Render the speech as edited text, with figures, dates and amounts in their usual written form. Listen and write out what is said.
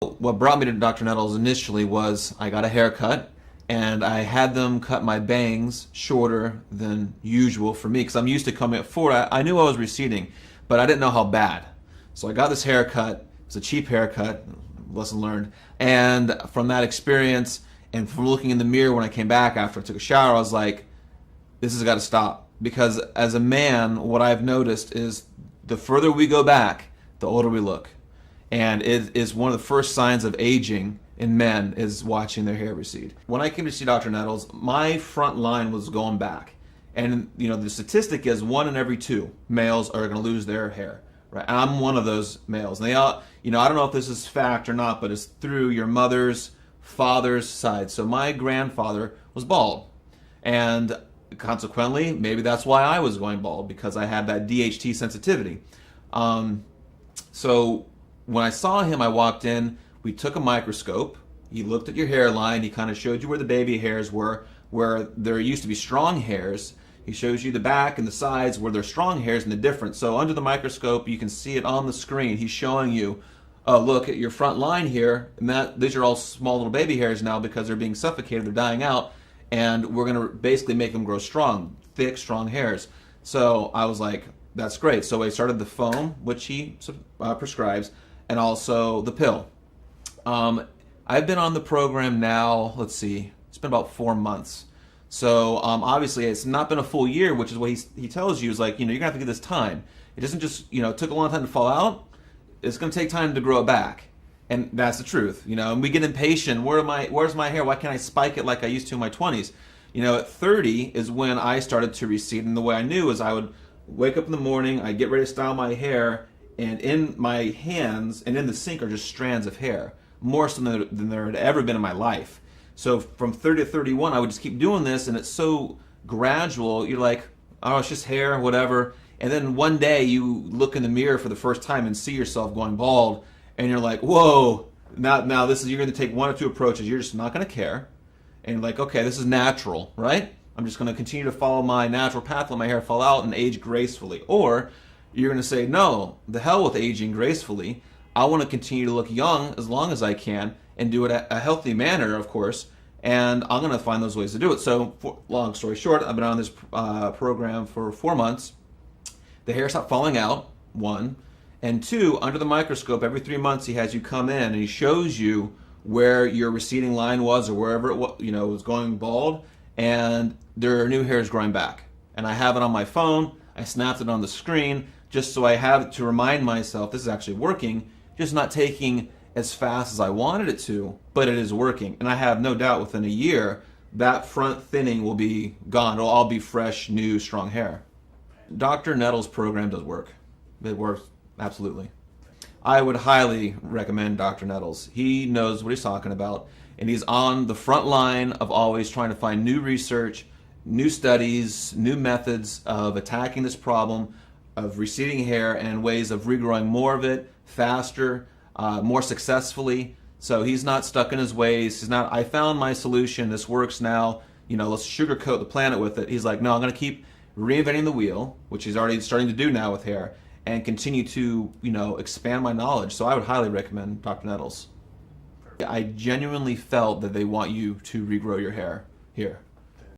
What brought me to Dr. Nettles initially was I got a haircut and I had them cut my bangs shorter than usual for me because I'm used to coming at 4. I knew I was receding, but I didn't know how bad. So I got this haircut. It's a cheap haircut, lesson learned. And from that experience and from looking in the mirror when I came back after I took a shower, I was like, this has got to stop. Because as a man, what I've noticed is the further we go back, the older we look. And it is one of the first signs of aging in men is watching their hair recede. When I came to see Dr. Nettles, my front line was going back. And the statistic is 1 in every 2 males are going to lose their hair. Right? And I'm one of those males. And they all, I don't know if this is fact or not, but it's through your mother's father's side. So my grandfather was bald. And consequently, maybe that's why I was going bald, because I had that DHT sensitivity. So when I saw him, I walked in, we took a microscope, he looked at your hairline, he kind of showed you where the baby hairs were, where there used to be strong hairs. He shows you the back and the sides where there's strong hairs and the difference. So under the microscope, you can see it on the screen. He's showing you, oh, look at your front line here, and these are all small little baby hairs now because they're being suffocated, they're dying out, and we're going to basically make them grow strong, thick, strong hairs. So I was like, that's great. So I started the foam, which he prescribes, and also the pill. I've been on the program now, let's see, it's been about 4 months. So obviously it's not been a full year, which is what he tells you is like, you're going to have to give this time. It doesn't just, it took a long time to fall out. It's going to take time to grow it back. And that's the truth, and we get impatient. Where's my hair? Why can't I spike it like I used to in my 20s? At 30 is when I started to recede. And the way I knew is I would wake up in the morning, I'd get ready to style my hair, and in my hands and in the sink are just strands of hair, more so than there had ever been in my life. So from 30 to 31, I would just keep doing this, and it's so gradual. You're like, oh, it's just hair, whatever. And then one day you look in the mirror for the first time and see yourself going bald, and you're like, whoa, now you're going to take 1 or 2 approaches. You're just not going to care. And you're like, okay, this is natural, right? I'm just going to continue to follow my natural path, let my hair fall out and age gracefully. Or you're going to say, no, the hell with aging gracefully. I want to continue to look young as long as I can and do it a healthy manner, of course, and I'm going to find those ways to do it. So, long story short, I've been on this program for 4 months. The hair stopped falling out, 1. And 2, under the microscope, every 3 months he has you come in and he shows you where your receding line was or wherever it was going bald, and there are new hairs growing back. And I have it on my phone. I snapped it on the screen just so I have to remind myself this is actually working, just not taking as fast as I wanted it to, but it is working. And I have no doubt within a year that front thinning will be gone. It'll all be fresh, new, strong hair. Dr. Nettles' program does work. It works absolutely. I would highly recommend Dr. Nettles. He knows what he's talking about, and he's on the front line of always trying to find new research, new studies, new methods of attacking this problem of receding hair and ways of regrowing more of it faster, more successfully. So he's not stuck in his ways. He's not, I found my solution, this works now, let's sugarcoat the planet with it. He's like, no, I'm going to keep reinventing the wheel, which he's already starting to do now with hair, and continue to, expand my knowledge. So I would highly recommend Dr. Nettles. I genuinely felt that they want you to regrow your hair here.